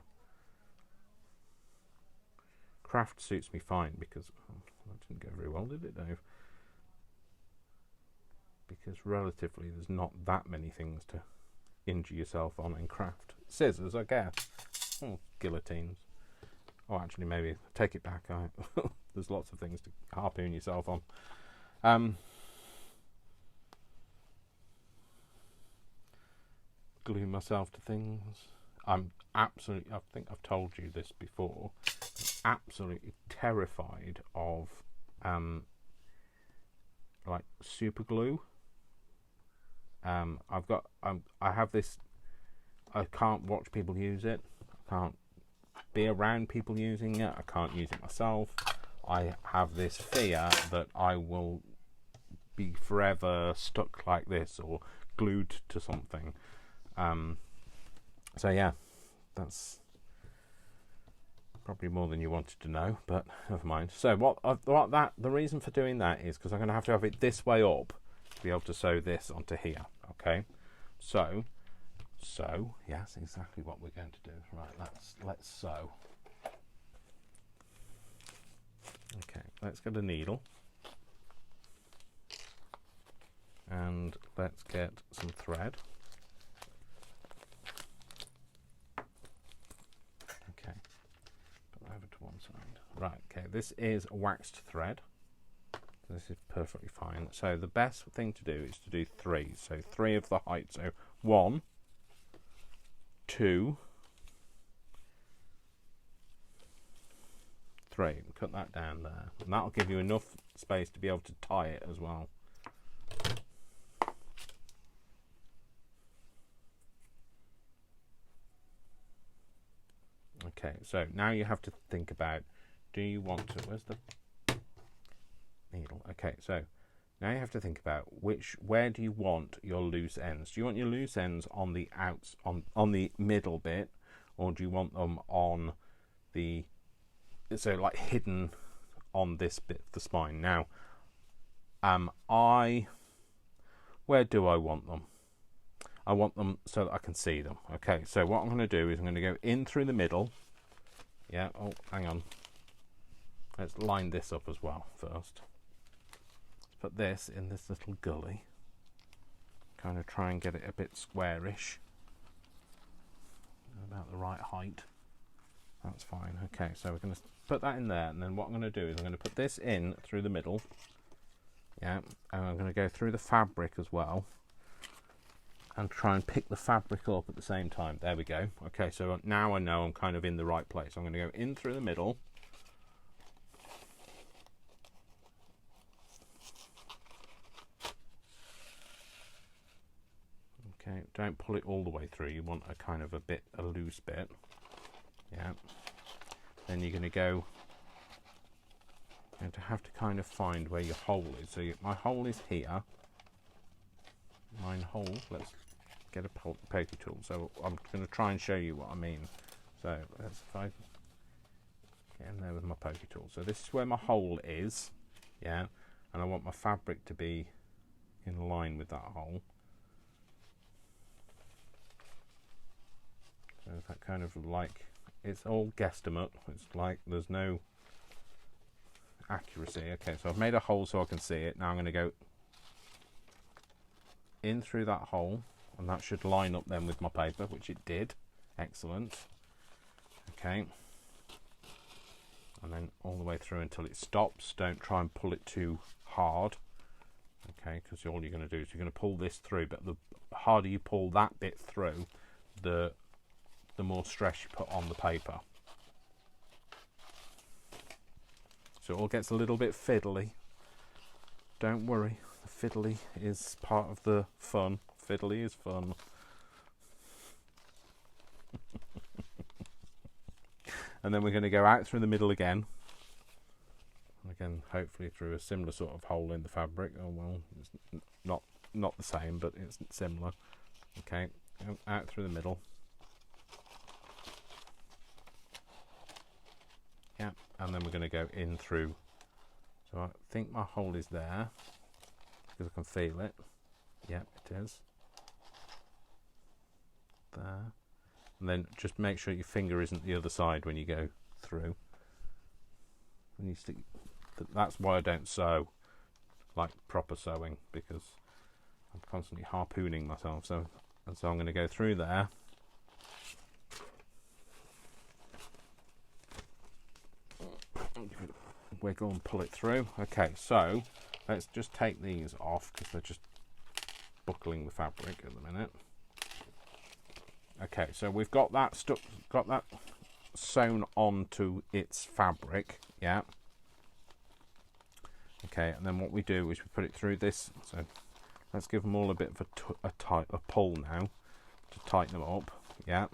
Craft suits me fine because that didn't go very well, did it, Dave? Because relatively, there's not that many things to injure yourself on in craft. Scissors, I guess. Oh, guillotines. Oh, actually, maybe take it back. There's lots of things to harpoon yourself on. Glue myself to things. I'm absolutely, I think I've told you this before, absolutely terrified of like super glue. I have this, I can't watch people use it. I can't be around people using it. I can't use it myself. I have this fear that I will be forever stuck like this or glued to something. So yeah, that's probably more than you wanted to know, but never mind. So the reason for doing that is because I'm going to have it this way up to be able to sew this onto here. Okay, so yes, exactly what we're going to do. Right, let's sew. Okay, let's get a needle and let's get some thread. Okay, put that over to one side. Right, okay, this is waxed thread. This is perfectly fine. So the best thing to do is to do 3. So 3 of the height. So 1, 2, 3. Cut that down there. And that'll give you enough space to be able to tie it as well. Okay, so now you have to think about, do you want to, where's the needle? Okay, so now you have to think about where do you want your loose ends? Do you want your loose ends on the on the middle bit, or do you want them on the, so like hidden on this bit of the spine? Now, where do I want them? I want them so that I can see them. Okay, so what I'm going to do is I'm going to go in through the middle. Yeah, oh, hang on. Let's line this up as well first. Let's put this in this little gully. Kind of try and get it a bit squarish. About the right height. That's fine. Okay, so we're going to put that in there, and then what I'm going to do is I'm going to put this in through the middle. Yeah, and I'm going to go through the fabric as well. And try and pick the fabric up at the same time. There we go. Okay, so now I know I'm kind of in the right place. I'm going to go in through the middle. Okay, don't pull it all the way through. You want a kind of a loose bit. Yeah. Then you're going to go, you're going to have to kind of find where your hole is. So my hole is here. Let's get a pokey tool. So I'm going to try and show you what I mean. So if I get in there with my pokey tool. So this is where my hole is. Yeah. And I want my fabric to be in line with that hole. So that kind of like, it's all guesstimate. It's like there's no accuracy. Okay, so I've made a hole so I can see it. Now I'm going to go in through that hole, and that should line up then with my paper, which it did. Excellent. Okay. And then all the way through until it stops. Don't try and pull it too hard. Okay, because all you're going to do is you're going to pull this through, but the harder you pull that bit through, the more stress you put on the paper. So it all gets a little bit fiddly. Don't worry, the fiddly is part of the fun. Fiddly is fun. And then we're going to go out through the middle again. Again, hopefully through a similar sort of hole in the fabric. Oh well, it's not the same, but it's similar. Okay, out through the middle. Yeah, and then we're going to go in through. So I think my hole is there because I can feel it. Yeah, it is. There. And then just make sure your finger isn't the other side when you go through. When you stick, that's why I don't sew like proper sewing, because I'm constantly harpooning myself. So I'm going to go through there. Wiggle and pull it through. Okay, so let's just take these off because they're just buckling the fabric at the minute. Okay, so we've got that sewn onto its fabric. Yeah. Okay, and then what we do is we put it through this. So let's give them all a bit of a pull now to tighten them up. Yeah.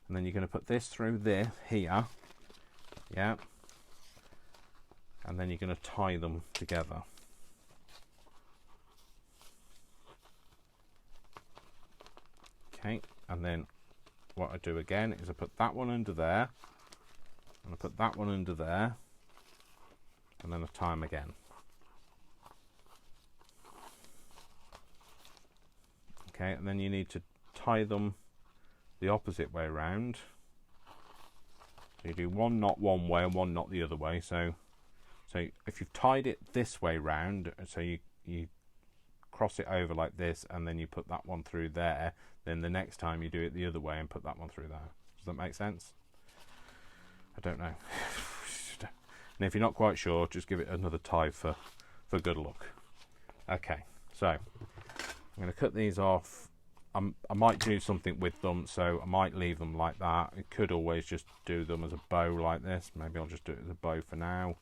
And then you're going to put this through here. Yeah. And then you're going to tie them together. Okay, and then what I do again is I put that one under there, and I put that one under there, and then I tie them again. Okay, and then you need to tie them the opposite way around. So you do one knot one way and one knot the other way. So if you've tied it this way round, so you cross it over like this, and then you put that one through there, then the next time you do it the other way and put that one through there. Does that make sense? I don't know. And if you're not quite sure, just give it another tie for good luck. Okay, so I'm going to cut these off. I might do something with them, so I might leave them like that. I could always just do them as a bow like this. Maybe I'll just do it as a bow for now.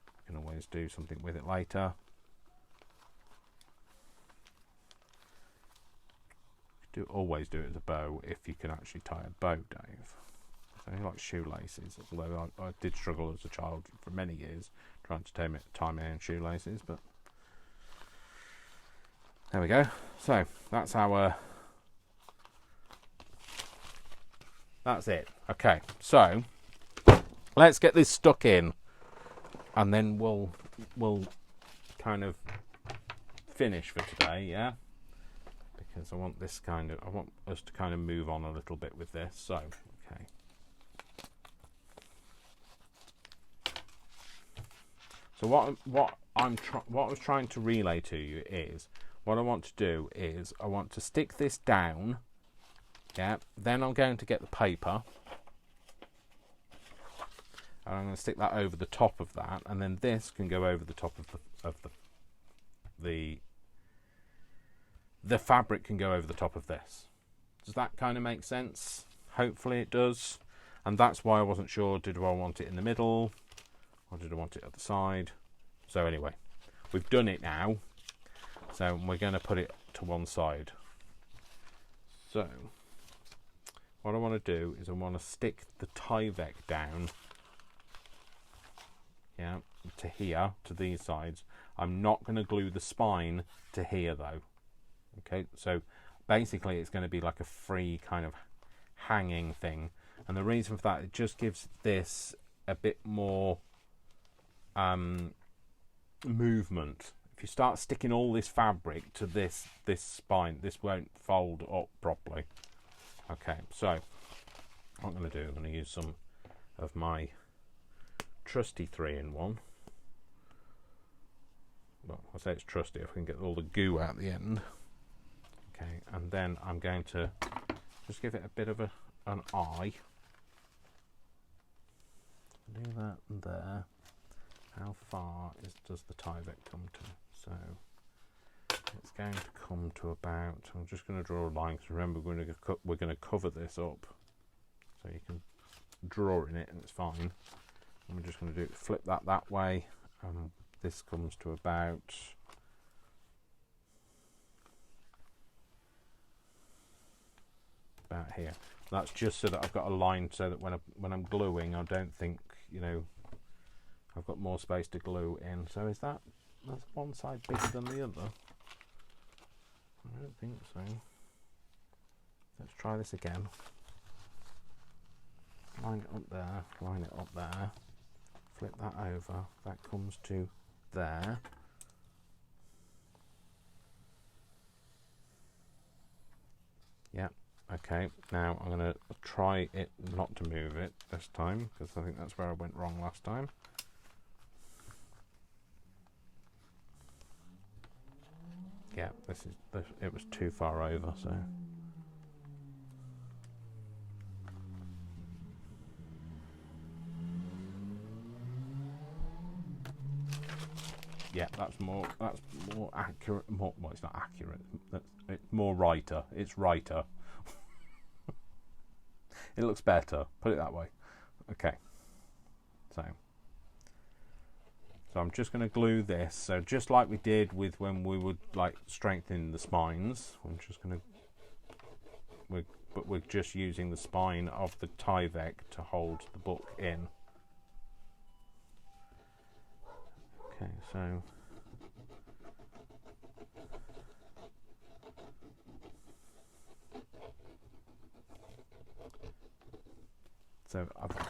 I can always do something with it later. Always do it as a bow if you can actually tie a bow, Dave. So he likes shoelaces, although I did struggle as a child for many years trying to tie my own shoelaces, but there we go. So that's that's it. Okay, so let's get this stuck in, and then we'll kind of finish for today, yeah? Because I want us to kind of move on a little bit with this. So, okay. So what I was trying to relay to you is, what I want to do is I want to stick this down, yeah. Then I'm going to get the paper, and I'm going to stick that over the top of that, and then this can go over the top of the fabric can go over the top of this. Does that kind of make sense? Hopefully it does. And that's why I wasn't sure, did I want it in the middle or did I want it at the side? So anyway, we've done it now. So we're going to put it to one side. So what I want to do is I want to stick the Tyvek down, yeah, to here, to these sides. I'm not going to glue the spine to here though. Okay, so basically it's going to be like a free kind of hanging thing, and the reason for that, it just gives this a bit more movement. If you start sticking all this fabric to this spine, this won't fold up properly. Okay, so what I'm going to do, I'm going to use some of my trusty 3-in-1. Well, I say it's trusty if we can get all the goo out the end. Okay, and then I'm going to just give it a bit of an eye. Do that and there. How far does the Tyvek come to? So it's going to come to about, I'm just going to draw a line, because remember we're going to cover this up, so you can draw in it and it's fine. And we're just going to flip that way, and this comes to about here. That's just so that I've got a line, so that when I'm gluing, I don't think, you know, I've got more space to glue in. So that's one side bigger than the other? I don't think so. Let's try this again. Line it up there, line it up there, flip that over, that comes to there. Yeah, okay, now I'm going to try it not to move it this time, because I think that's where I went wrong last time. Yeah, it was too far over, so. Yeah, that's more accurate. Well, it's not accurate. It's more righter. It's righter. It looks better. Put it that way. Okay. So I'm just going to glue this. So just like we did with when we would like strengthen the spines, I'm just going to. But we're just using the spine of the Tyvek to hold the book in. Okay, so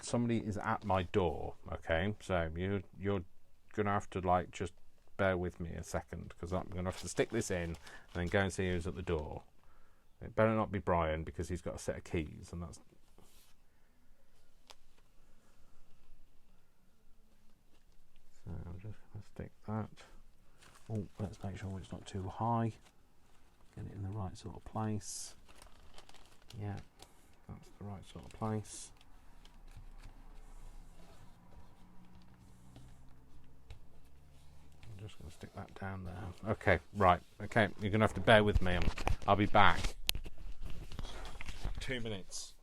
somebody is at my door. Okay, so you're gonna have to like just bear with me a second, because I'm gonna have to stick this in and then go and see who's at the door. It better not be Brian, because he's got a set of keys, and that's. So I'm just going to stick that. Oh, let's make sure it's not too high. Get it in the right sort of place. Yeah, that's the right sort of place. I'm just going to stick that down there. Okay, right. Okay, you're going to have to bear with me. I'll be back. 2 minutes.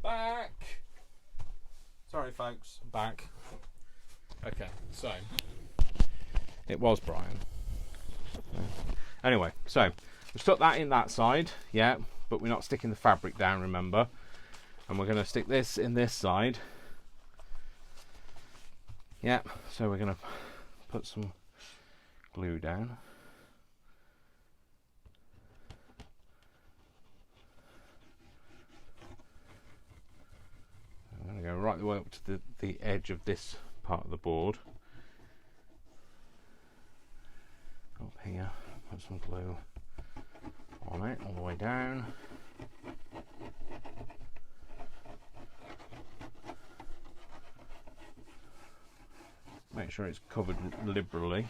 back. Sorry, folks. I'm back. Okay, so it was Brian. Anyway, so we stuck that in that side, yeah, but we're not sticking the fabric down, remember. And we're going to stick this in this side. Yeah, so we're going to put some glue down. I'm going to go right the way up to the edge of this part of the board. Up here, put some glue on it all the way down. Make sure it's covered liberally,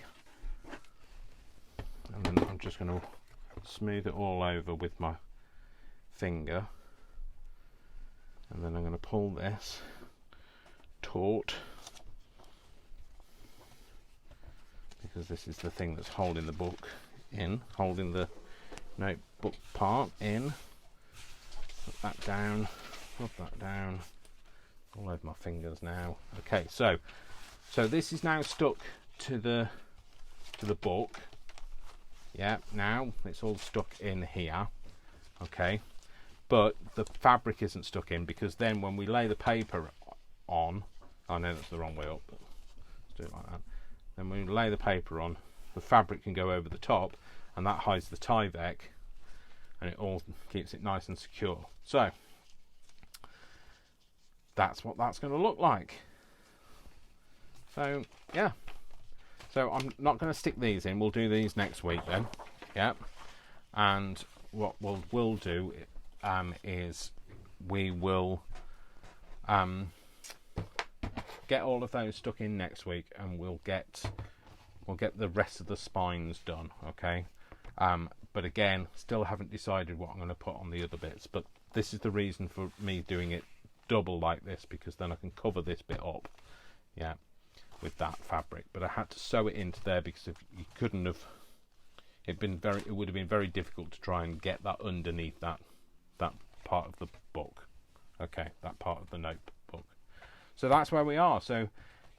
and then I'm just going to smooth it all over with my finger, and then I'm going to pull this taut, because this is the thing that's holding the book in, holding the notebook part in. Put that down, rub that down, all over my fingers now. Okay, so this is now stuck to the book. Yeah, now it's all stuck in here. Okay, but the fabric isn't stuck in, because then when we lay the paper on, I know that's the wrong way up, but let's do it like that. Then when we lay the paper on, the fabric can go over the top, and that hides the Tyvek, and it all keeps it nice and secure. So that's what that's going to look like. So yeah, so I'm not going to stick these in. We'll do these next week then. Yeah, and what we'll do is we will get all of those stuck in next week, and we'll get the rest of the spines done. Okay, but again, still haven't decided what I'm going to put on the other bits. But this is the reason for me doing it double like this, because then I can cover this bit up. Yeah, with that fabric. But I had to sew it into there, because if you couldn't have, it would have been very difficult to try and get that underneath that part of the book. Okay, that part of the notebook. So that's where we are. So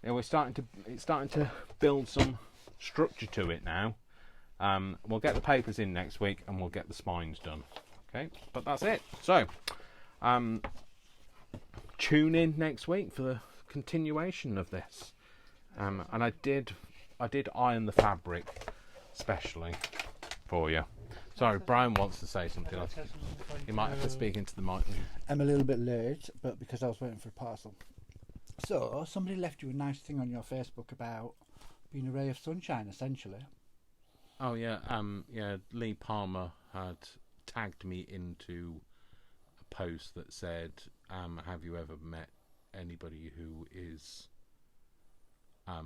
it's starting to build some structure to it now. We'll get the papers in next week, and we'll get the spines done. Okay, but that's it. So tune in next week for the continuation of this. And I did iron the fabric specially for you. Sorry, Brian wants to say something. You might have to speak into the mic. I'm a little bit late, but because I was waiting for a parcel. So somebody left you a nice thing on your Facebook about being a ray of sunshine, essentially. Oh yeah, Lee Palmer had tagged me into a post that said, "Have you ever met anybody who is a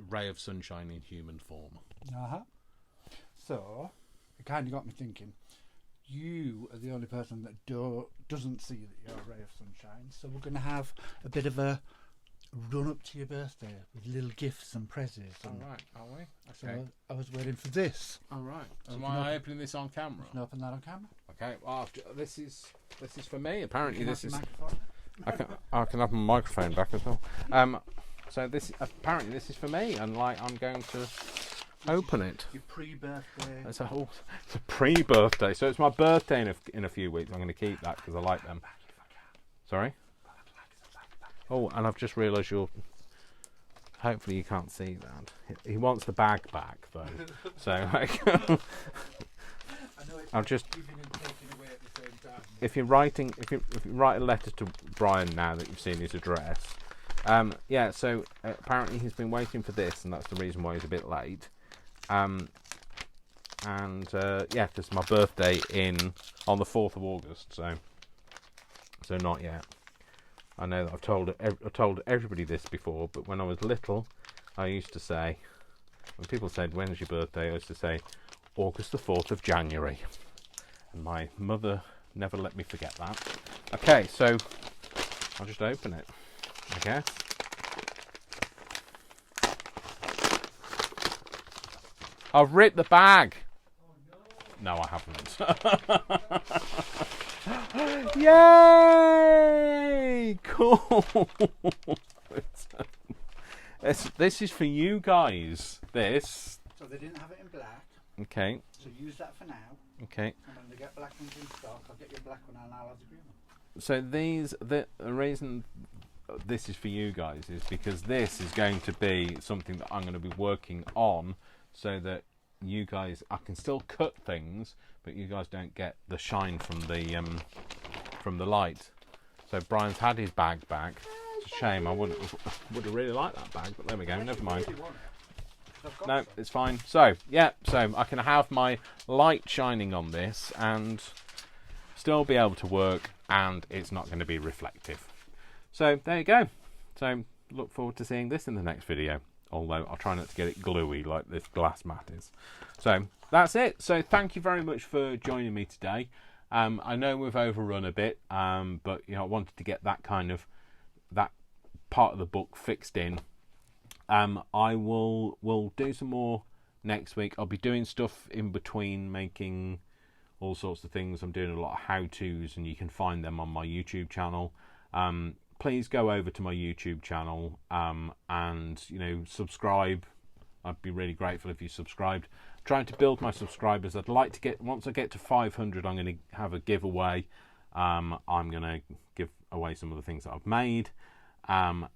ray of sunshine in human form?" So it kind of got me thinking. You are the only person that doesn't see that you're a ray of sunshine. So we're going to have a bit of a run up to your birthday with little gifts and presents. All right, are we? Okay. So I was waiting for this. All right. So Am I opening this on camera? You can open that on camera. Okay. Well, this is for me. Apparently, this is. Microphone. I can have my microphone back as well. So this is for me, and I'm going to open it. Your pre-birthday. It's a pre-birthday, so it's my birthday in a few weeks. I'm going to keep that because I like them. Sorry. Oh, and I've just realised hopefully you can't see that. He wants the bag back though. So I'll just. If you write a letter to Brian now that you've seen his address, so apparently he's been waiting for this, and that's the reason why he's a bit late. Because my birthday on the 4th of August, so not yet. I know that I've told everybody this before, but when I was little, I used to say, when people said, "When's your birthday?" I used to say, "August the 4th of January," and my mother never let me forget that. Okay, so I'll just open it, I guess. I've ripped the bag. Oh, no, I haven't. Yay! Cool. This is for you guys. This. So they didn't have it in black. Okay. So use that for now. Okay. And when they get black ones in stock, I'll get you a black one and I'll have the green one. So the reason this is for you guys is because this is going to be something that I'm going to be working on, so that you guys, I can still cut things, but you guys don't get the shine from the light. So Brian's had his bag back. It's a shame. I would have really liked that bag, but there we go. Never mind. No, it's fine. So yeah, so I can have my light shining on this and still be able to work, and it's not going to be reflective. So there you go. So look forward to seeing this in the next video, although I'll try not to get it gluey like this glass mat is. So that's it. So thank you very much for joining me today. I know we've overrun a bit, but I wanted to get that part of the book fixed in. I will do some more next week. I'll be doing stuff in between, making all sorts of things. I'm doing a lot of how-tos, and you can find them on my YouTube channel. Please go over to my YouTube channel and subscribe. I'd be really grateful if you subscribed. I'm trying to build my subscribers. I'd like to get, once I get to 500, I'm going to have a giveaway. I'm going to give away some of the things that I've made, and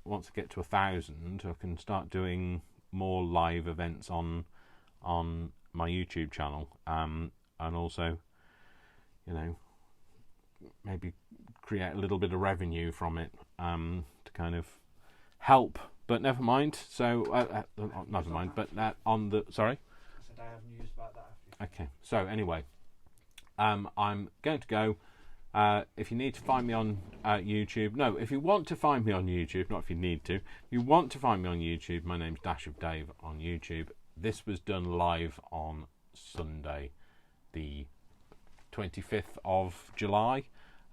once I get to 1,000, I can start doing more live events on my YouTube channel, and also maybe create a little bit of revenue from it, to kind of help. But never mind. So never mind. But on the sorry. I said I haven't used about that. Okay. So anyway, I'm going to go. If you need to find me on YouTube, no, if you want to find me on YouTube, not if you need to. If you want to find me on YouTube, my name's Dash of Dave on YouTube. This was done live on Sunday, the 25th of July.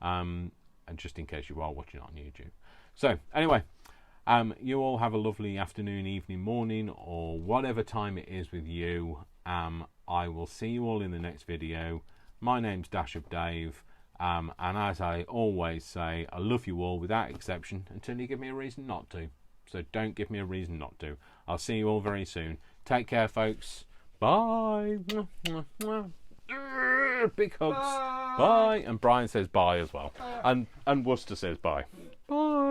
And just in case you are watching it on YouTube. So anyway, you all have a lovely afternoon, evening, morning, or whatever time it is with you. I will see you all in the next video. My name's Dash of Dave, and as I always say, I love you all without exception until you give me a reason not to. So don't give me a reason not to. I'll see you all very soon. Take care, folks. Bye. Big hugs. Bye. And Brian says bye as well. And Worcester says bye. Bye.